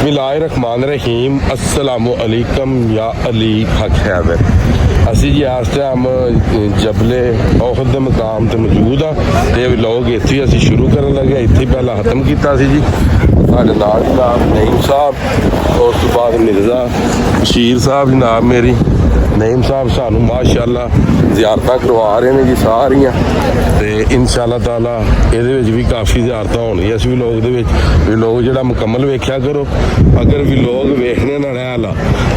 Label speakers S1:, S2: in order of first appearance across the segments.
S1: बिस्मिल्लाहिर्रहमानिर्रहीम अस्सलामु अलैकुम या अली हक हैदर। ਅਸੀਂ ਜੀ ਇਸ ਟਾਈਮ ਜਬਲੇ ਔਹਦ ਦੇ ਮਕਾਮ ਤੇ ਮੌਜੂਦ ਆ ਤੇ ਵਲੋਗ ਇੱਥੇ ਅਸੀਂ ਸ਼ੁਰੂ ਕਰਨ ਲੱਗੇ। ਇੱਥੇ ਪਹਿਲਾਂ ਖਤਮ ਕੀਤਾ ਸੀ ਜੀ ਸਾਡੇ ਨਾਲ ਜਨਾਬ ਨਈਮ ਸਾਹਿਬ, ਉਸ ਤੋਂ ਬਾਅਦ ਮਿਰਜ਼ਾ ਬਸ਼ੀਰ ਸਾਹਿਬ ਜਨਾਬ ਮੇਰੀ ਨਈਮ ਸਾਹਿਬ ਸਾਨੂੰ ਮਾਸ਼ਾਅੱਲਾ ਜ਼ਿਆਰਤਾਂ ਕਰਵਾ ਰਹੇ ਨੇ ਜੀ ਸਾਰੀਆਂ, ਤੇ ਇਨਸ਼ਾਅੱਲਾ ਤਾਲਾ ਇਹਦੇ ਵਿੱਚ ਵੀ ਕਾਫੀ ਜ਼ਿਆਰਤਾਂ ਹੋਣਗੀਆਂ ਇਸ ਵਲੋਗ ਦੇ ਵਿੱਚ। ਵਲੋਗ ਜਿਹੜਾ ਮੁਕੰਮਲ ਵੇਖਿਆ ਕਰੋ, ਅਗਰ ਵਲੋਗ ਵੇਖਣੇ ਨਾ ਰਹਿ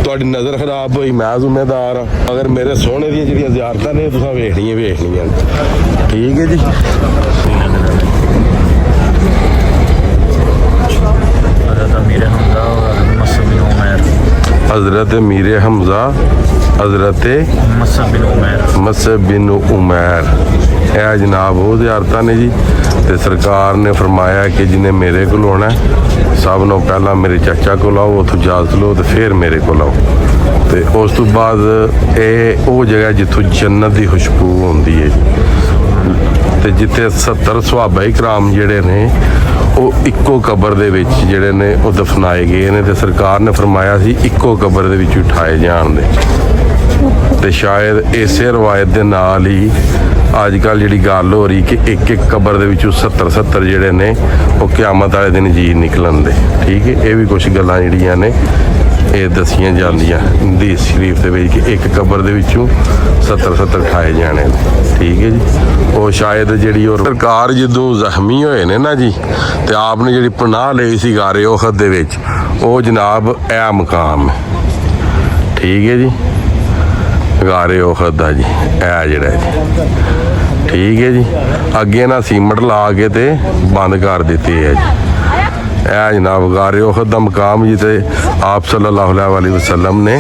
S1: ਤੁਹਾਡੀ ਨਜ਼ਰ ਖਰਾਬ ਹੋਈ ਮੈਂ ਜ਼ਿੰਮੇਦਾਰ ਹਾਂ। ਅਗਰ ਮੇਰੇ ਸੋਹਣੇ ਦੀਆਂ ਜਿਹੜੀਆਂ ਜ਼ਿਆਰਤਾਂ ਨੇ ਤੁਸੀਂ ਵੇਖਣੀਆਂ ਠੀਕ ਹੈ ਜੀ। हज़रत मीर हमज़ा हज़रत मसअब बिन उमैर यह जनाब वो ज़ियारतां ने जी। तो सरकार ने फरमाया कि जिन्हें मेरे को आना सब नों पहला मेरे चाचा को आओ, उतों इजाज़त लो तो फिर मेरे को आओ। तो उस तो बाद ये वो जगह जिथों जन्नत की खुशबू होंदी है जी। तो जिथे 70 सहाबा कराम जिहड़े ने ਉਹ ਇੱਕੋ ਕਬਰ ਦੇ ਵਿੱਚ ਜਿਹੜੇ ਨੇ ਉਹ ਦਫਨਾਏ ਗਏ ਨੇ, ਤੇ ਸਰਕਾਰ ਨੇ ਫਰਮਾਇਆ ਸੀ ਇੱਕੋ ਕਬਰ ਦੇ ਵਿੱਚ ਉਠਾਏ ਜਾਣ ਦੇ। ਤੇ ਸ਼ਾਇਦ ਇਸੇ ਰਵਾਇਤ ਦੇ ਨਾਲ ਹੀ ਅੱਜ ਕੱਲ੍ਹ ਜਿਹੜੀ ਗੱਲ ਹੋ ਰਹੀ ਕਿ ਇੱਕ ਇੱਕ ਕਬਰ ਦੇ ਵਿੱਚੋਂ 70 ਜਿਹੜੇ ਨੇ ਉਹ ਕਿਆਮਤ ਵਾਲੇ ਦਿਨ ਜੀ ਨਿਕਲਣ ਦੇ। ਠੀਕ ਹੈ, ਇਹ ਵੀ ਕੁਛ ਗੱਲਾਂ ਜਿਹੜੀਆਂ ਨੇ ਇਹ ਦਸੀਆਂ ਜਾਂਦੀਆਂ ਹਦੀਸ ਸ਼ਰੀਫ ਦੇ ਵਿੱਚ ਕਿ ਇੱਕ ਕਬਰ ਦੇ ਵਿੱਚੋਂ 70 ਉਠਾਏ ਜਾਣੇ ਨੇ। ਠੀਕ ਹੈ ਜੀ। ਉਹ ਸ਼ਾਇਦ ਜਿਹੜੀ ਉਹ ਸਰਕਾਰ ਜਦੋਂ ਜ਼ਖਮੀ ਹੋਏ ਨੇ ਨਾ ਜੀ, ਤੇ ਆਪ ਨੇ ਜਿਹੜੀ ਪਨਾਹ ਲਈ ਸੀ ਗਾਰੇ ਔਹਦ ਦੇ ਵਿੱਚ, ਉਹ ਜਨਾਬ ਇਹ ਮਕਾਮ ਹੈ। ਠੀਕ ਹੈ ਜੀ, ਗਾਰੇ ਔਹਦ ਦਾ ਜੀ ਇਹ ਜਿਹੜਾ ਜੀ। ਠੀਕ ਹੈ ਜੀ, ਅੱਗੇ ਨਾ ਸੀਮਟ ਲਾ ਕੇ ਤੇ ਬੰਦ ਕਰ ਦਿੱਤੀ ਹੈ ਜੀ। ਇਹ ਜਨਾਬ ਗਾਰੇ ਔਹਦ ਦਾ ਮਕਾਮ ਜੀ। ਤੇ ਆਪ ਸੱਲੱਲਾਹੁ ਅਲੈहि ਵਸੱਲਮ ਨੇ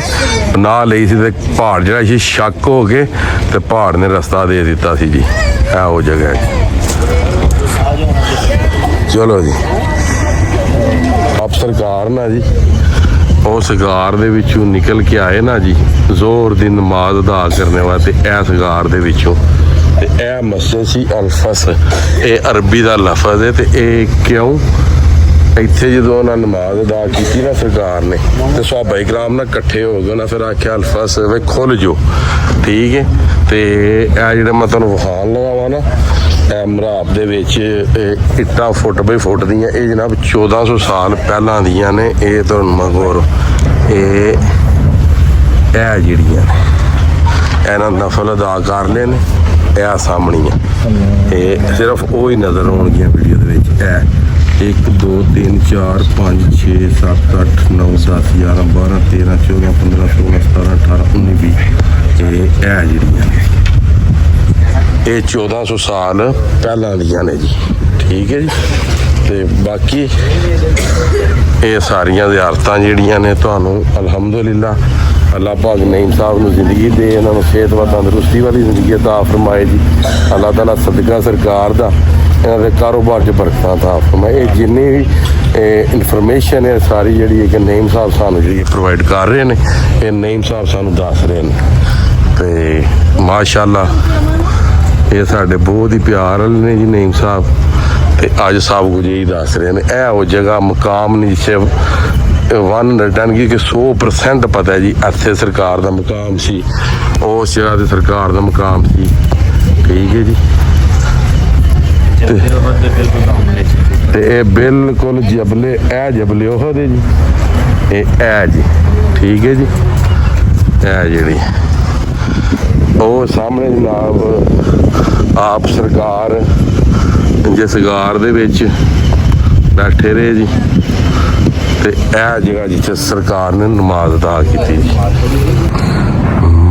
S1: ਪਨਾਹ ਲਈ ਸੀ ਤੇ ਪਹਾੜ ਜਿਹੜਾ ਸੀ ਸ਼ੱਕ ਹੋ ਕੇ ਤੇ ਪਹਾੜ ਨੇ ਰਸਤਾ ਦੇ ਦਿੱਤਾ ਸੀ ਜੀ। ਇਹ ਉਹ ਜਗ੍ਹਾ ਹੈ। ਚਲੋ ਜੀ, ਆਪ ਸਰਕਾਰ ਨਾ ਜੀ ਉਸ ਗਾਰ ਦੇ ਵਿੱਚੋਂ ਨਿਕਲ ਕੇ ਆਏ ਨਾ ਜੀ ਜ਼ੋਰ ਦੀ ਨਮਾਜ਼ ਅਦਾ ਕਰਨ ਵਾਸਤੇ ਇਸ ਗਾਰ ਦੇ ਵਿੱਚੋਂ। ਤੇ ਇਹ ਮਸਜਿਦ ਸੀ ਅਲਫਸ, ਇਹ ਅਰਬੀ ਦਾ ਲਫ਼ਜ਼ ਹੈ। ਤੇ ਇਹ ਕਿਉਂ ਇੱਥੇ ਜਦੋਂ ਉਹਨਾਂ ਨਮਾਜ਼ ਅਦਾ ਕੀਤੀ ਨਾ ਸਰਕਾਰ ਨੇ ਤੇ ਸਹਾਬਾ ਇਕਰਾਮ ਨਾਲ ਇਕੱਠੇ ਹੋ ਗਏ ਨਾ, ਫਿਰ ਆਖਿਆ ਅਲਫਸ ਵੇ ਖੁੱਲ ਜੋ। ਠੀਕ ਹੈ, ਤੇ ਇਹ ਜਿਹੜਾ ਮੈਂ ਤੁਹਾਨੂੰ ਵਿਖਾਣ ਲਗਾਵਾਂ ਨਾ ਇਹ ਮਰਾਬ ਦੇ ਵਿੱਚ ਇੱਟਾਂ ਫੁੱਟ ਬਾਈ ਫੁੱਟ ਦੀਆਂ, ਇਹ ਜਨਾਬ 1400 ਸਾਲ ਪਹਿਲਾਂ ਦੀਆਂ ਨੇ। ਇਹ ਤੁਹਾਨੂੰ ਮਗਰ ਇਹ ਜਿਹੜੀਆਂ ਇਹਨਾਂ ਨਫਲ ਅਦਾ ਕਰ ਲਏ ਨੇ, ਇਹ ਸਾਹਮਣੀਆਂ ਇਹ ਸਿਰਫ ਉਹ ਹੀ ਨਜ਼ਰ ਆਉਣਗੀਆਂ ਵੀਡੀਓ ਦੇ ਵਿੱਚ। ਇਹ 1 2 3 4 5 6 7 8 9 10 11 12 13 14 15 16 17 18 19 20 ਇਹ ਜਿਹੜੀਆਂ ਇਹ 1400 ਸਾਲ ਪਹਿਲਾਂ ਦੀਆਂ ਨੇ ਜੀ। ਠੀਕ ਹੈ ਜੀ। ਤੇ ਬਾਕੀ ਇਹ ਸਾਰੀਆਂ ਜ਼ਿਆਰਤਾਂ ਜਿਹੜੀਆਂ ਨੇ ਤੁਹਾਨੂੰ ਅਲਹਮਦੁਲਿਲਾ ਅੱਲਾਹ ਪਾਕ ਨਈਮ ਸਾਹਿਬ ਨੂੰ ਜ਼ਿੰਦਗੀ ਦੇ, ਇਹਨਾਂ ਨੂੰ ਸਿਹਤ व ਤੰਦਰੁਸਤੀ ਵਾਲੀ ਜ਼ਿੰਦਗੀ ਅਤਾ ਫਰਮਾਏ ਜੀ। ਅੱਲਾਹ ਤਾਲਾ ਸਦਕਾ ਸਰਕਾਰ ਦਾ ਇਹਨਾਂ ਦੇ ਕਾਰੋਬਾਰ 'ਚ ਬਰਕਤਾਂ ਅਤਾ ਫਰਮਾਏ। ਇਹ ਜਿੰਨੀ ਵੀ ਇਨਫੋਰਮੇਸ਼ਨ ਹੈ ਸਾਰੀ ਜਿਹੜੀ ਹੈ ਕਿ ਨਈਮ ਸਾਹਿਬ ਸਾਨੂੰ ਜਿਹੜੀ ਪ੍ਰੋਵਾਈਡ ਕਰ ਰਹੇ ਨੇ, ਇਹ ਨਈਮ ਸਾਹਿਬ ਸਾਨੂੰ ਦੱਸ ਰਹੇ ਨੇ। ਤੇ ਮਾਸ਼ਾਅੱਲਾ ਇਹ ਸਾਡੇ ਬਹੁਤ ਹੀ ਪਿਆਰ ਵਾਲੇ ਨੇ ਜੀ ਨਈਮ ਸਾਹਿਬ। ਤੇ ਅੱਜ ਸਭ ਕੁਝ ਇਹੀ ਦੱਸ ਰਹੇ ਨੇ। ਇਹ ਉਹ ਜਗ੍ਹਾ ਮਕਾਮ ਨਹੀਂ ਜਿੱਥੇ 110 ਕਿ 100% ਪਤਾ ਜੀ ਇੱਥੇ ਸਰਕਾਰ ਦਾ ਮਕਾਮ ਸੀ, ਉਸ ਜਗ੍ਹਾ ਤੇ ਸਰਕਾਰ ਦਾ ਮਕਾਮ ਸੀ। ਠੀਕ ਹੈ ਜੀ। ਤੇ ਇਹ ਬਿਲਕੁਲ ਜਬਲੇ ਇਹ ਜਬਲੇ ਉਹਦ ਹੈ ਜੀ, ਇਹ ਜੀ। ਠੀਕ ਹੈ ਜੀ। ਇਹ ਜਿਹੜੀ ਉਹ ਸਾਹਮਣੇ ਜਨਾਬ ਆਪ ਸਰਕਾਰ ਜਿਸ ਗਾਰ ਦੇ ਵਿੱਚ ਬੈਠੇ ਰਹੇ ਜੀ, ਤੇ ਇਹ ਜਗ੍ਹਾ ਜਿੱਥੇ ਸਰਕਾਰ ਨੇ ਨਮਾਜ਼ ਅਦਾ ਕੀਤੀ ਜੀ।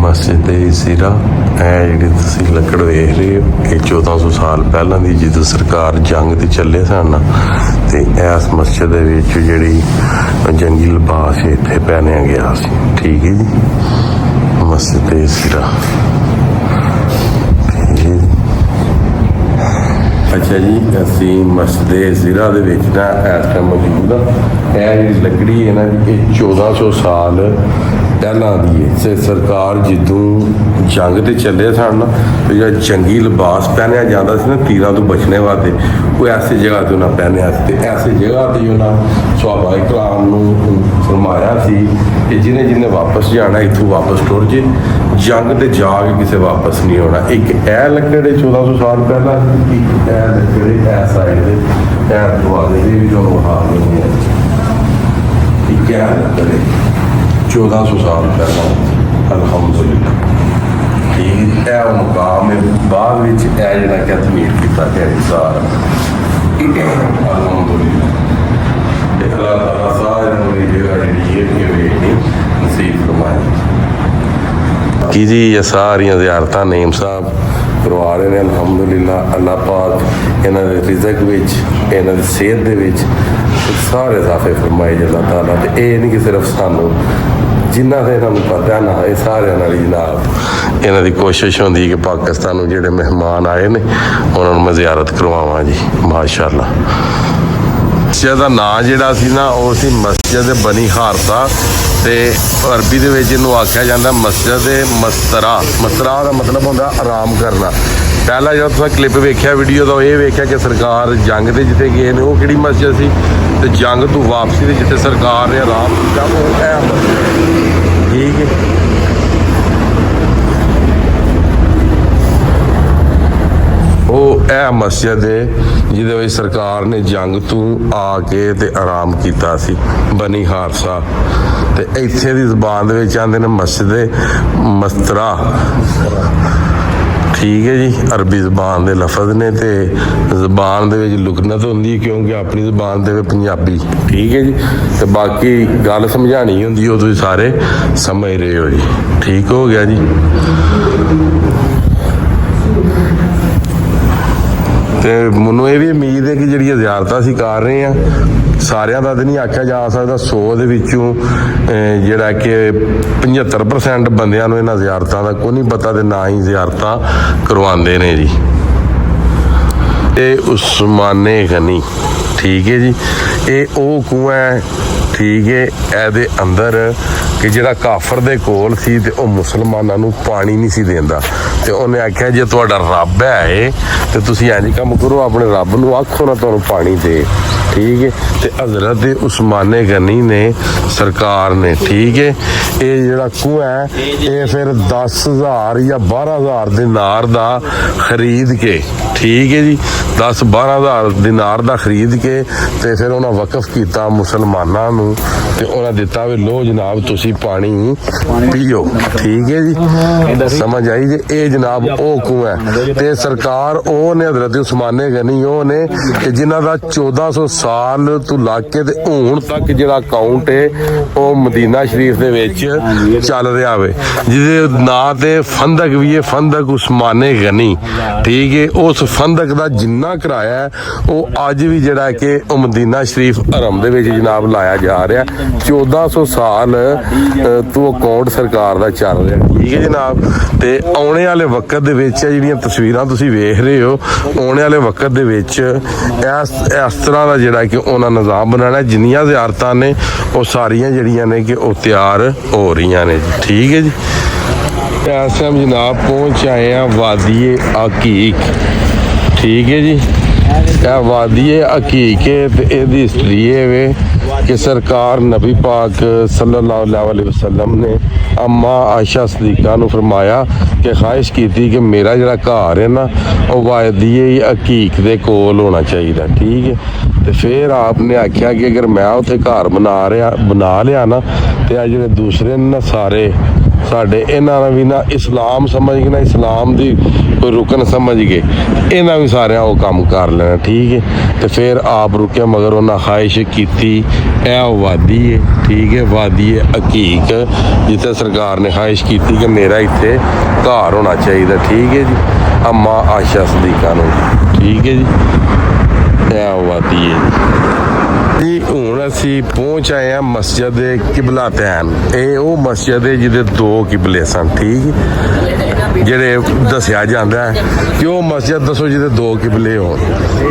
S1: ਮਸਜਿਦ ਸਿਰਾ ਇਹ ਜਿਹੜੀ ਤੁਸੀਂ ਲੱਕੜ ਵੇਖ ਰਹੇ ਹੋ, ਇਹ 1400 ਸਾਲ ਪਹਿਲਾਂ ਦੀ ਜਦੋਂ ਸਰਕਾਰ ਜੰਗ ਤੇ ਚੱਲੇ ਸਨ, ਤੇ ਇਸ ਮਸਜਿਦ ਦੇ ਵਿੱਚ ਜਿਹੜੀ ਜੰਗੀ ਲਿਬਾਸ ਇੱਥੇ ਪਹਿਨਿਆ ਗਿਆ ਸੀ। ਠੀਕ ਹੈ ਜੀ। ਮਸਜਿਦ ਸਿਰਾ ਅੱਛਾ ਜੀ, ਅਸੀਂ ਮਸਜਿਦ ਜ਼ੀਰਾ ਦੇ ਵਿੱਚ ਨਾ ਇਸ ਟਾਈਮ ਮੌਜੂਦ ਹਾਂ। ਇਹ ਜਿਹੜੀ ਲੱਕੜੀ ਹੈ ਨਾ ਜੀ, ਇਹ 1400 ਸਾਲ ਪਹਿਲਾਂ ਦੀ ਹੈ। ਤੇ ਸਰਕਾਰ ਜਦੋਂ ਜੰਗ ਤੇ ਚੱਲੇ ਸਨ ਨਾ, ਤੇ ਜਿਹੜਾ ਜੰਗੀ ਲਿਬਾਸ ਪਹਿਨਿਆ ਜਾਂਦਾ ਸੀ ਨਾ ਤੀਰਾਂ ਤੋਂ ਬਚਣੇ ਵਾਸਤੇ, ਉਹ ਐਸੀ ਜਗ੍ਹਾ ਤੇ ਉਹਨਾਂ ਪਹਿਨਿਆ ਸੀ। ਤੇ ਐਸੀ ਜਗ੍ਹਾ ਤੇ ਉਹਨਾਂ ਸਹਾਬਾ ਇਕਰਾਮ ਨੂੰ ਫਰਮਾਇਆ ਸੀ ਕਿ ਜਿਹਨੇ ਵਾਪਸ ਜਾਣਾ ਇੱਥੋਂ ਵਾਪਸ ਟੁਰ ਜੇ, ਜੰਗ ਤੇ ਜਾ ਕੇ ਕਿਸੇ ਵਾਪਸ ਨਹੀਂ ਆਉਣਾ। ਇੱਕ ਇਹ ਲੱਕੜੇ 1400 ਸਾਲ ਪਹਿਲਾਂ, ਇੱਕ ਇਹ ਲੱਕੜੇ ਇਸ ਸਾਈਡ ਦੇ ਇਹ ਦੁਆਰੇ ਦੇ ਵੀ ਤੁਹਾਨੂੰ ਹਾਲ ਨਹੀਂ ਹੈ। ਇੱਕ ਇਹ ਲੱਕੜੇ 1400 ਸਾਲ ਪਹਿਲਾਂ, ਅਲਹਮਦੁਲਿਲਾ। ਠੀਕ ਹੈ, ਉਹ ਮੁਕਾਮ ਹੈ। ਬਾਅਦ ਵਿੱਚ ਇਹ ਜਿਹੜਾ ਕਿ ਤਮੀਰ ਕੀਤਾ ਗਿਆ ਇਨਸਾਰ, ਅਲਹਮਦੁਲਿਲਾ। ਇਹ ਅੱਲਾਹ ਤਾਲਾ ਸਾਰਿਆਂ ਨੂੰ ਇਹ ਜਗ੍ਹਾ ਜਿਹੜੀ ਹੈ ਕਿ ਵੇਖਣੀ ਨਸੀਬ ਫਰਮਾਏ। ਕੀ ਜੀ, ਇਹ ਸਾਰੀਆਂ ਜ਼ਿਆਰਤਾਂ ਨਈਮ ਸਾਹਿਬ ਕਰਵਾ ਰਹੇ ਨੇ। ਅਲਹਮਦੁਲਿਲਾ, ਅੱਲਾਹ ਪਾਕ ਇਹਨਾਂ ਦੇ ਰਿਜ਼ਕ ਵਿੱਚ, ਇਹਨਾਂ ਦੀ ਸਿਹਤ ਦੇ ਵਿੱਚ ਸਾਰੇ ਇਜ਼ਾਫੇ ਫਰਮਾਏ ਜੀ ਅੱਲਾਹ ਤਾਲਾ। ਤੇ ਇਹ ਨਹੀਂ ਕਿ ਸਿਰਫ ਸਾਨੂੰ ਜਿਨ੍ਹਾਂ ਦੇ ਇਹਨਾਂ ਨੂੰ ਪਤਾ ਨਾ, ਇਹ ਸਾਰਿਆਂ ਨਾਲ ਜਨਾਬ ਇਹਨਾਂ ਦੀ ਕੋਸ਼ਿਸ਼ ਹੁੰਦੀ ਕਿ ਪਾਕਿਸਤਾਨ ਨੂੰ ਜਿਹੜੇ ਮਹਿਮਾਨ ਆਏ ਨੇ ਉਹਨਾਂ ਨੂੰ ਮੈਂ ਜ਼ਿਆਰਤ ਕਰਵਾਵਾਂ ਜੀ। ਮਾਸ਼ਾਅੱਲਾ। ਮਸਜਿਦ ਦਾ ਨਾਂ ਜਿਹੜਾ ਸੀ ਨਾ, ਉਹ ਸੀ ਮਸਜਿਦ ਬਨੀ ਹਾਰਸਾ, ਤੇ ਅਰਬੀ ਦੇ ਵਿੱਚ ਇਹਨੂੰ ਆਖਿਆ ਜਾਂਦਾ ਮਸਜਿਦ ਮਸਤਰਾ। ਮਸਤਰਾ ਦਾ ਮਤਲਬ ਹੁੰਦਾ ਆਰਾਮ ਕਰਨਾ। ਪਹਿਲਾਂ ਜਦੋਂ ਤੁਸੀਂ ਕਲਿੱਪ ਵੇਖਿਆ ਵੀਡੀਓ ਦਾ, ਇਹ ਵੇਖਿਆ ਕਿ ਸਰਕਾਰ ਜੰਗ ਦੇ ਜਿੱਥੇ ਗਏ ਨੇ ਉਹ ਕਿਹੜੀ ਮਸਜਿਦ ਸੀ, ਤੇ ਜੰਗ ਤੋਂ ਵਾਪਸੀ ਦੇ ਜਿੱਥੇ ਸਰਕਾਰ ਨੇ ਆਰਾਮ ਕੀਤਾ ਉਹ ਇਹ ਮਸਜਿਦ। ਠੀਕ ਹੈ, ਉਹ ਇਹ ਮਸਜਿਦ ਹੈ ਜਿਹਦੇ ਵਿੱਚ ਸਰਕਾਰ ਨੇ ਜੰਗ ਤੋਂ ਆ ਕੇ ਤੇ ਆਰਾਮ ਕੀਤਾ ਸੀ, ਬਨੀ ਹਾਰਸਾ। ਤੇ ਇੱਥੇ ਦੀ ਜ਼ਬਾਨ ਦੇ ਵਿੱਚ ਆਉਂਦੇ ਨੇ ਮਸਜਿਦ ਮਸਤਰਾ। ਠੀਕ ਹੈ ਜੀ, ਅਰਬੀ ਜ਼ਬਾਨ ਦੇ ਲਫ਼ਜ਼ ਨੇ ਤੇ ਜ਼ਬਾਨ ਦੇ ਵਿੱਚ ਲੁਕਨਤ ਹੁੰਦੀ ਕਿਉਂਕਿ ਆਪਣੀ ਜ਼ਬਾਨ ਦੇ ਵਿੱਚ ਪੰਜਾਬੀ। ਠੀਕ ਹੈ ਜੀ, ਤੇ ਬਾਕੀ ਗੱਲ ਸਮਝਾਣੀ ਹੁੰਦੀ ਉਹ ਤੁਸੀਂ ਸਾਰੇ ਸਮਝ ਰਹੇ ਹੋ ਜੀ। ਠੀਕ ਹੋ ਗਿਆ ਜੀ। ਤੇ ਮੈਨੂੰ ਇਹ ਵੀ ਉਮੀਦ ਹੈ ਕਿ ਜਿਹੜੀਆਂ ਜ਼ਿਆਰਤਾਂ ਅਸੀਂ ਕਰ ਰਹੇ ਹਾਂ, ਸਾਰਿਆਂ ਦਾ ਤਾਂ ਨਹੀਂ ਆਖਿਆ ਜਾ ਸਕਦਾ, 100 ਦੇ ਵਿੱਚੋਂ ਜਿਹੜਾ ਕਿ 75% ਬੰਦਿਆਂ ਨੂੰ ਇਹਨਾਂ ਜ਼ਿਆਰਤਾਂ ਦਾ ਕੋਈ ਨਹੀਂ ਪਤਾ ਤੇ ਨਾ ਹੀ ਜ਼ਿਆਰਤਾਂ ਕਰਵਾਉਂਦੇ ਨੇ ਜੀ। ਇਹ ਉਸਮਾਨੇ ਗਨੀ। ਠੀਕ ਹੈ ਜੀ, ਇਹ ਉਹ ਕੂਆ ਹੈ। ਠੀਕ ਹੈ, ਇਹਦੇ ਅੰਦਰ ਕਿ ਜਿਹੜਾ ਕਾਫਰ ਦੇ ਕੋਲ ਸੀ ਤੇ ਉਹ ਮੁਸਲਮਾਨਾਂ ਨੂੰ ਪਾਣੀ ਨਹੀਂ ਸੀ ਦਿੰਦਾ, ਤੇ ਉਹਨੇ ਆਖਿਆ ਜੇ ਤੁਹਾਡਾ ਰੱਬ ਹੈ ਤੇ ਤੁਸੀਂ ਇੰਝ ਕੰਮ ਕਰੋ, ਆਪਣੇ ਰੱਬ ਨੂੰ ਆਖੋ ਨਾ ਤੁਹਾਨੂੰ ਪਾਣੀ ਦੇ। ਠੀਕ ਹੈ, ਤੇ ਹਜ਼ਰਤ ਉਸਮਾਨੇ ਗਨੀ ਨੇ ਸਰਕਾਰ ਨੇ, ਠੀਕ ਹੈ, ਇਹ ਜਿਹੜਾ ਕੂਆ ਹੈ ਇਹ ਫਿਰ 10,000 ਜਾਂ 12,000 ਦਿਨਾਰ ਦਾ ਖਰੀਦ ਕੇ, ਠੀਕ ਹੈ ਜੀ, 10-12,000 ਦਿਨਾਰ ਦਾ ਖਰੀਦ ਕੇ ਤੇ ਫਿਰ ਉਹਨਾਂ ਵਕਫ ਕੀਤਾ ਮੁਸਲਮਾਨਾਂ ਨੂੰ, ਤੇ ਉਹਨਾਂ ਦਿੱਤਾ ਵੀ ਲੋ ਜਨਾਬ ਤੁਸੀਂ ਪਾਣੀ ਪੀਓ। ਠੀਕ ਹੈ ਜੀ, ਸਮਝ ਆਈ ਜੀ। ਇਹ ਜਨਾਬ ਉਹ ਕੂਆ ਹੈ, ਤੇ ਸਰਕਾਰ ਉਹ ਨੇ ਹਜ਼ਰਤ ਉਸਮਾਨੇ ਗਨੀ ਉਹ ਨੇ ਕਿ ਜਿਨ੍ਹਾਂ ਦਾ 1400 ਸਾਲ ਤੋਂ ਲੱਗ ਕੇ ਤੇ ਹੁਣ ਤੱਕ ਜਿਹੜਾ ਅਕਾਊਂਟ ਹੈ ਉਹ ਮਦੀਨਾ ਸ਼ਰੀਫ ਦੇ ਵਿੱਚ ਚੱਲ ਰਿਹਾ ਵੇ, ਜਿਹਦੇ ਨਾਂ ਤੇ ਫੰਦਕ ਵੀ ਹੈ, ਫੰਦਕ ਉਸਮਾਨੇ ਗਨੀ। ਠੀਕ ਹੈ, ਉਸ ਫੰਦਕ ਦਾ ਜਿੰਨਾ ਕਿਰਾਇਆ ਹੈ ਉਹ ਅੱਜ ਵੀ ਜਿਹੜਾ ਕਿ ਉਹ ਮਦੀਨਾ ਸ਼ਰੀਫ ਹਰਮ ਦੇ ਵਿੱਚ ਜਨਾਬ ਲਾਇਆ ਜਾ ਰਿਹਾ। 1400 ਸਾਲ ਤੋਂ ਅਕਾਊਂਟ ਸਰਕਾਰ ਦਾ ਚੱਲ ਰਿਹਾ। ਠੀਕ ਹੈ ਜਨਾਬ, ਤੇ ਆਉਣੇ ਵਾਲੇ ਵਕਤ ਦੇ ਵਿੱਚ ਜਿਹੜੀਆਂ ਤਸਵੀਰਾਂ ਤੁਸੀਂ ਵੇਖ ਰਹੇ ਹੋ, ਆਉਣੇ ਵਾਲੇ ਵਕਤ ਦੇ ਵਿੱਚ ਇਸ ਤਰ੍ਹਾਂ ਦਾ ਜਿਹੜਾ ਕਿ ਉਹਨਾਂ ਨਿਜ਼ਾਮ ਬਣਾਉਣਾ, ਜਿੰਨੀਆਂ ਜ਼ਿਆਰਤਾਂ ਨੇ ਉਹ ਸਾਰੀਆਂ ਜਿਹੜੀਆਂ ਨੇ ਕਿ ਉਹ ਤਿਆਰ ਹੋ ਰਹੀਆਂ ਨੇ ਜੀ। ਠੀਕ ਹੈ ਜੀ, ਇਸ ਟਾਈਮ ਜਨਾਬ ਪਹੁੰਚ ਆਏ ਆ ਵਾਦੀਏ ਅਕੀਕ। ਠੀਕ ਹੈ ਜੀ, ਇਹ ਵਾਦੀਏ ਅਕੀਕ ਹੈ ਤੇ ਇਹਦੀ ਹਿਸਟਰੀ ਇਹ ਵੇ ਕਿ ਸਰਕਾਰ ਨਬੀ ਪਾਕ ਸੱਲੱਲਾਹੁ ਅਲੈहि ਵਸੱਲਮ ਨੇ ਅੰਮਾ ਆਇਸ਼ਾ ਸਦੀਕਾ ਨੂੰ ਫਰਮਾਇਆ ਕਿ ਖਾਹਿਸ਼ ਕੀਤੀ ਕਿ ਮੇਰਾ ਜਿਹੜਾ ਘਰ ਹੈ ਨਾ ਉਹ ਵਾਦੀਏ ਅਕੀਕ ਦੇ ਕੋਲ ਹੋਣਾ ਚਾਹੀਦਾ। ਠੀਕ ਹੈ, ਤੇ ਫਿਰ ਆਪ ਨੇ ਆਖਿਆ ਕਿ ਅਗਰ ਮੈਂ ਉੱਥੇ ਘਰ ਬਣਾ ਲਿਆ ਨਾ ਤੇ ਆ ਜਿਹੜੇ ਦੂਸਰੇ ਨੇ ਨਾ ਸਾਰੇ ਸਾਡੇ ਇਹਨਾਂ ਨੇ ਵੀ ਨਾ ਇਸਲਾਮ ਸਮਝ ਕੇ ਨਾ ਇਸਲਾਮ ਦੀ ਕੋਈ ਰੁਕਨ ਸਮਝ ਕੇ ਇਹਨਾਂ ਵੀ ਸਾਰਿਆਂ ਉਹ ਕੰਮ ਕਰ ਲੈਣਾ। ਠੀਕ ਹੈ, ਤੇ ਫਿਰ ਆਪ ਰੁਕਿਆ ਮਗਰ ਉਹਨਾਂ ਖਾਹਿਸ਼ ਕੀਤੀ ਇਹ ਵਾਦੀ ਹੈ। ਠੀਕ ਹੈ, ਵਾਦੀ ਅਕੀਕ ਜਿੱਥੇ ਸਰਕਾਰ ਨੇ ਖਾਹਿਸ਼ ਕੀਤੀ ਕਿ ਮੇਰਾ ਇੱਥੇ ਘਰ ਹੋਣਾ ਚਾਹੀਦਾ। ਠੀਕ ਹੈ ਜੀ, ਅੰਮਾ ਆਇਸ਼ਾ ਸਦੀਕਾ ਨੂੰ। ਠੀਕ ਹੈ ਜੀ, ਇਹ ਵਾਦੀ ਹੈ। ਜੀ ਹੁਣ ਅਸੀਂ ਪਹੁੰਚ ਆਏ ਹਾਂ ਮਸਜਿਦ ਕਿਬਲਾ ਤੈਨ। ਇਹ ਉਹ ਮਸਜਿਦ ਹੈ ਜਿਹਦੇ ਦੋ ਕਿਬਲੇ ਸਨ, ਠੀਕ, ਜਿਹੜੇ ਦੱਸਿਆ ਜਾਂਦਾ ਹੈ ਕਿ ਉਹ ਮਸਜਿਦ ਦੱਸੋ ਜਿਹਦੇ ਦੋ ਕਿਬਲੇ ਹੋਣ।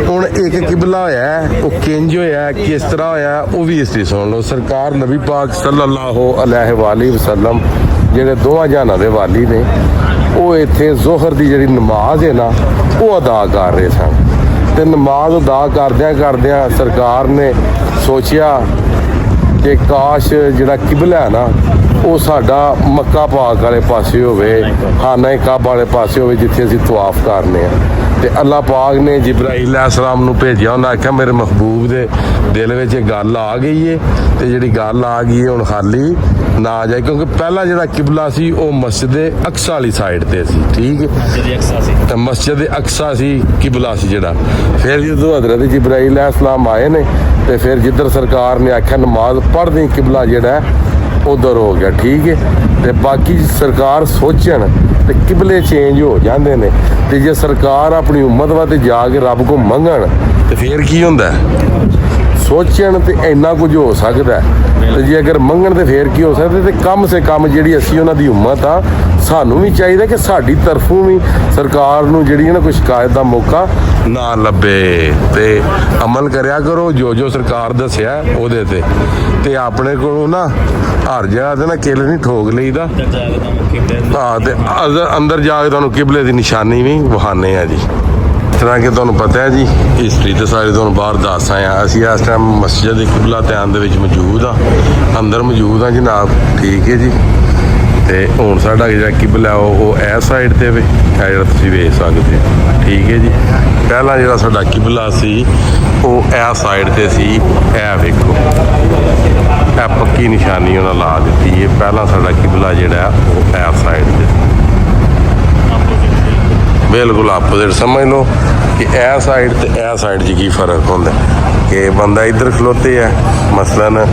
S1: ਹੁਣ ਇੱਕ ਕਿਬਲਾ ਹੋਇਆ, ਉਹ ਕਿੰਜ ਹੋਇਆ, ਕਿਸ ਤਰ੍ਹਾਂ ਹੋਇਆ, ਉਹ ਵੀ ਇਸ ਦੀ ਸੁਣ ਲਓ। ਸਰਕਾਰ ਨਬੀ ਪਾਕ ਸੱਲੱਲਾਹੁ ਅਲੈਹਿ ਵਸੱਲਮ ਜਿਹੜੇ ਦੋਵਾਂ ਜਹਾਨਾਂ ਦੇ ਵਾਲੀ ਨੇ, ਉਹ ਇੱਥੇ ਜ਼ੋਹਰ ਦੀ ਜਿਹੜੀ ਨਮਾਜ਼ ਹੈ ਨਾ ਉਹ ਅਦਾ ਕਰ ਰਹੇ ਸਨ। ਤੇ ਨਮਾਜ਼ ਅਦਾ ਕਰਦਿਆਂ ਸਰਕਾਰ ਨੇ ਸੋਚਿਆ ਕਿ ਕਾਸ਼ ਜਿਹੜਾ ਕਿਬਲਾ ਹੈ ਨਾ ਉਹ ਸਾਡਾ ਮੱਕਾ ਪਾਕ ਵਾਲੇ ਪਾਸੇ ਹੋਵੇ, ਖਾਨਾ ਕਾਬਾ ਵਾਲੇ ਪਾਸੇ ਹੋਵੇ, ਜਿੱਥੇ ਅਸੀਂ ਤਵਾਫ ਕਰਨੇ ਆ। ਤੇ ਅੱਲਾਹ ਪਾਕ ਨੇ ਜਿਬਰਾਈਲ अलैहिस्सलाम ਨੂੰ ਭੇਜਿਆ। ਉਹਨਾਂ ਆਖਿਆ ਮੇਰੇ ਮਹਿਬੂਬ ਦੇ ਦਿਲ ਵਿੱਚ ਇਹ ਗੱਲ ਆ ਗਈ ਹੈ, ਤੇ ਜਿਹੜੀ ਗੱਲ ਆ ਗਈ ਹੈ ਹੁਣ ਖਾਲੀ ਨਾ ਜਾਏ, ਕਿਉਂਕਿ ਪਹਿਲਾਂ ਜਿਹੜਾ ਕਿਬਲਾ ਸੀ ਉਹ ਮਸਜਿਦ ਅਕਸਾ ਵਾਲੀ ਸਾਈਡ ਤੇ ਸੀ, ਠੀਕ ਹੈ, ਤੇ ਮਸਜਿਦ ਅਕਸਾ ਸੀ ਕਿਬਲਾ ਸੀ ਜਿਹੜਾ। ਫਿਰ ਜਦੋਂ ਹਜ਼ਰਤ ਜਿਬਰਾਈਲ अलैहिस्सलाम ਆਏ ਨੇ ਤੇ ਫਿਰ ਜਿੱਧਰ ਸਰਕਾਰ ਨੇ ਆਖਿਆ ਨਮਾਜ਼ ਪੜ੍ਹਦੀ ਕਿਬਲਾ ਜਿਹੜਾ ਉਧਰ ਹੋ ਗਿਆ, ਠੀਕ ਹੈ। ਤੇ ਬਾਕੀ ਸਰਕਾਰ ਸੋਚਣ ਤੇ ਕਿਬਲੇ ਚੇਂਜ ਹੋ ਜਾਂਦੇ ਨੇ, ਤੇ ਜੇ ਸਰਕਾਰ ਆਪਣੀ ਉਮਤ ਵਾਸਤੇ ਜਾ ਕੇ ਰੱਬ ਕੋ ਮੰਗਣ ਤੇ ਫਿਰ ਕੀ ਹੁੰਦਾ, ਸੋਚਣ ਤੇ ਇੰਨਾ ਕੁਝ ਹੋ ਸਕਦਾ। ਤੇ ਜੇ ਅਗਰ ਮੰਗਣ ਤੇ ਫੇਰ ਕੀ ਹੋ ਸਕਦਾ। ਤੇ ਕਮ ਸੇ ਕਮ ਜਿਹੜੀ ਅਸੀਂ ਉਹਨਾਂ ਦੀ ਉਮਤ ਆ, ਸਾਨੂੰ ਵੀ ਚਾਹੀਦਾ ਕਿ ਸਾਡੀ ਤਰਫੋਂ ਵੀ ਸਰਕਾਰ ਨੂੰ ਜਿਹੜੀ ਹੈ ਨਾ ਕੋਈ ਸ਼ਿਕਾਇਤ ਦਾ ਮੌਕਾ ਨਾ ਲੱਭੇ, ਤੇ ਅਮਲ ਕਰਿਆ ਕਰੋ ਜੋ ਸਰਕਾਰ ਦੱਸਿਆ ਉਹਦੇ ਤੇ ਆਪਣੇ ਕੋਲੋਂ ਨਾ ਹਰ ਜਗ੍ਹਾ ਤੇ ਨਾ ਕਿਲ ਨਹੀਂ ਠੋਕ ਲਈਦਾ। ਹਾਂ, ਤੇ ਅੰਦਰ ਜਾ ਕੇ ਤੁਹਾਨੂੰ ਕਿਬਲੇ ਦੀ ਨਿਸ਼ਾਨੀ ਵੀ ਵਹਾਨੇ ਆ ਜੀ। ਇਸ ਤਰ੍ਹਾਂ ਕਿ ਤੁਹਾਨੂੰ ਪਤਾ ਹੈ ਜੀ, ਹਿਸਟਰੀ ਤੇ ਸਾਰੇ ਤੁਹਾਨੂੰ ਬਾਹਰ ਦੱਸ ਆਏ ਆ। ਅਸੀਂ ਇਸ ਟਾਈਮ ਮਸਜਿਦ ਕਿਬਲਾ ਤੈਨ ਦੇ ਵਿੱਚ ਮੌਜੂਦ ਆ, ਅੰਦਰ ਮੌਜੂਦ ਆ ਜਨਾਬ, ਠੀਕ ਹੈ ਜੀ। ਤੇ ਹੁਣ ਸਾਡਾ ਜਿਹੜਾ ਕਿਬਲਾ ਉਹ ਇਸ ਸਾਈਡ ਤੇ ਵੇ, ਇਹ ਜਿਹੜਾ ਤੁਸੀਂ ਵੇਖ ਸਕਦੇ ਹੋ, ਠੀਕ ਹੈ ਜੀ। ਪਹਿਲਾਂ ਜਿਹੜਾ ਸਾਡਾ ਕਿਬਲਾ ਸੀ ਉਹ ਇਸ ਸਾਈਡ ਤੇ ਸੀ, ਇਹ ਵੇਖੋ, ਇਹ ਪੱਕੀ ਨਿਸ਼ਾਨੀ ਉਹਨਾਂ ਲਾ ਦਿੱਤੀ ਹੈ। ਪਹਿਲਾਂ ਸਾਡਾ ਕਿਬਲਾ ਜਿਹੜਾ ਉਹ ਇਸ ਸਾਈਡ ਤੇ ਸੀ, ਬਿਲਕੁਲ ਆਪੋਜ਼ਿਟ। ਸਮਝ ਲਓ ਕਿ ਇਹ ਸਾਈਡ ਤੇ ਇਹ ਸਾਈਡ 'ਚ ਕੀ ਫਰਕ ਹੁੰਦਾ ਕਿ ਬੰਦਾ ਇੱਧਰ ਖਲੋਤੇ ਹੈ ਮਸਲਨ,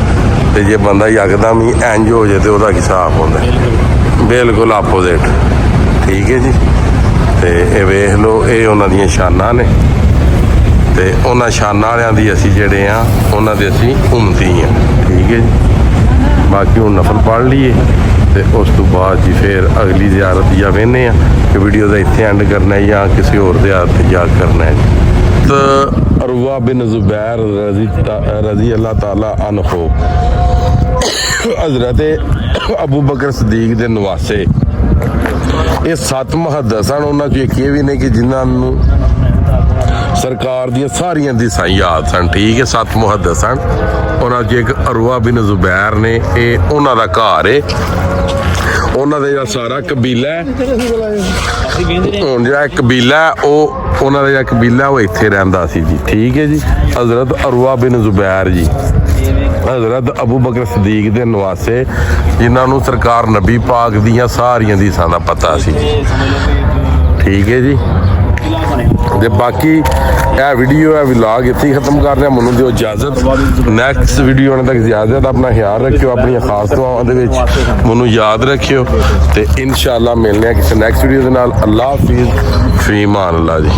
S1: ਤੇ ਜੇ ਬੰਦਾ ਯਕਦਮ ਹੀ ਇੰਜ ਹੋ ਜਾਏ ਤੇ ਉਹਦਾ ਕੀ ਹਿਸਾਬ ਹੁੰਦਾ, ਬਿਲਕੁਲ ਆਪੋਜ਼ਿਟ, ਠੀਕ ਹੈ ਜੀ। ਤੇ ਇਹ ਵੇਖ ਲਓ, ਇਹ ਉਹਨਾਂ ਦੀਆਂ ਸ਼ਾਨਾਂ ਨੇ, ਤੇ ਉਹਨਾਂ ਸ਼ਾਨਾਂ ਵਾਲਿਆਂ ਦੀ ਅਸੀਂ ਜਿਹੜੇ ਆ ਉਹਨਾਂ ਦੇ ਅਸੀਂ ਉਮਤੀ ਆ, ਠੀਕ ਹੈ ਜੀ। ਬਾਕੀ ਹੁਣ ਨਫਲ ਪੜ੍ਹ ਲਈਏ ਤੇ ਉਸ ਤੋਂ ਬਾਅਦ ਜੀ ਫਿਰ ਅਗਲੀ ਜ਼ਿਆਰਤ ਜਾਂ ਵੇਖਦੇ ਆ ਕਿ ਵੀਡੀਓ ਦਾ ਇੱਥੇ ਐਂਡ ਕਰਨਾ ਹੈ ਜਾਂ ਕਿਸੇ ਹੋਰ ਜ਼ਿਆਰਤ ਤੇ ਜਾ ਕਰਨਾ ਹੈ। ਤਾਂ ਅਰਵਾ ਬਿਨ ਜ਼ੁਬੈਰ ਰਜ਼ੀ ਅੱਲਾਹ ਤਾਲਾ ਅਨਹੂ ਹਜ਼ਰਤ ਅਬੂ ਬਕਰ ਸਦੀਕ ਦੇ ਨਵਾਸੇ, ਇਹ 7 ਮੁਹੱਦਿਸ ਹਨ। ਉਹਨਾਂ 'ਚ ਇੱਕ ਇਹ ਵੀ ਨੇ ਕਿ ਜਿਨ੍ਹਾਂ ਨੂੰ ਸਰਕਾਰ ਦੀਆਂ ਸਾਰੀਆਂ ਦਿਸਾਂ ਯਾਦ ਸਨ, ਠੀਕ ਹੈ, 7 ਮੁਹੱਦਿਸ ਸਨ। ਉਹਨਾਂ 'ਚ ਇੱਕ ਅਰਵਾ ਬਿਨ ਜ਼ੁਬੈਰ ਨੇ, ਇਹ ਉਹਨਾਂ ਦਾ ਘਰ ਹੈ, ਉਹਨਾਂ ਦਾ ਜਿਹੜਾ ਸਾਰਾ ਕਬੀਲਾ ਹੈ, ਹੁਣ ਜਿਹੜਾ ਕਬੀਲਾ ਉਹ ਉਹਨਾਂ ਦਾ ਜਿਹੜਾ ਕਬੀਲਾ ਉਹ ਇੱਥੇ ਰਹਿੰਦਾ ਸੀ ਜੀ, ਠੀਕ ਹੈ ਜੀ। ਹਜ਼ਰਤ ਅਰਵਾ ਬਿਨ ਜ਼ੁਬੈਰ ਜੀ ਹਜ਼ਰਤ ਅਬੂ ਬਕਰ ਸਦੀਕ ਦੇ ਨਵਾਸੇ, ਜਿਨ੍ਹਾਂ ਨੂੰ ਸਰਕਾਰ ਨਬੀ ਪਾਕ ਦੀਆਂ ਸਾਰੀਆਂ ਦਿਸਾਂ ਦਾ ਪਤਾ ਸੀ, ਠੀਕ ਹੈ ਜੀ। ਤੇ ਬਾਕੀ ਇਹ ਵੀਡੀਓ ਹੈ ਵਲੌਗ ਇੱਥੇ ਹੀ ਖਤਮ ਕਰਦੇ ਹਾਂ। ਮੈਨੂੰ ਦਿਓ ਇਜਾਜ਼ਤ, ਨੈਕਸਟ ਵੀਡੀਓ ਆਉਣ ਤੱਕ ਇਜਾਜ਼ਤ। ਆਪਣਾ ਖਿਆਲ ਰੱਖਿਓ, ਆਪਣੀਆਂ ਖਾਸ ਦੁਆਵਾਂ ਦੇ ਵਿੱਚ ਮੈਨੂੰ ਯਾਦ ਰੱਖਿਓ, ਤੇ ਇਨਸ਼ਾਅੱਲਾ ਮਿਲਦੇ ਹਾਂ ਕਿਸੇ ਨੈਕਸਟ ਵੀਡੀਓ ਦੇ ਨਾਲ। ਅੱਲਾਹ ਹਾਫਿਜ਼, ਫੀ ਅਮਾਨ ਅੱਲਾਹ ਜੀ।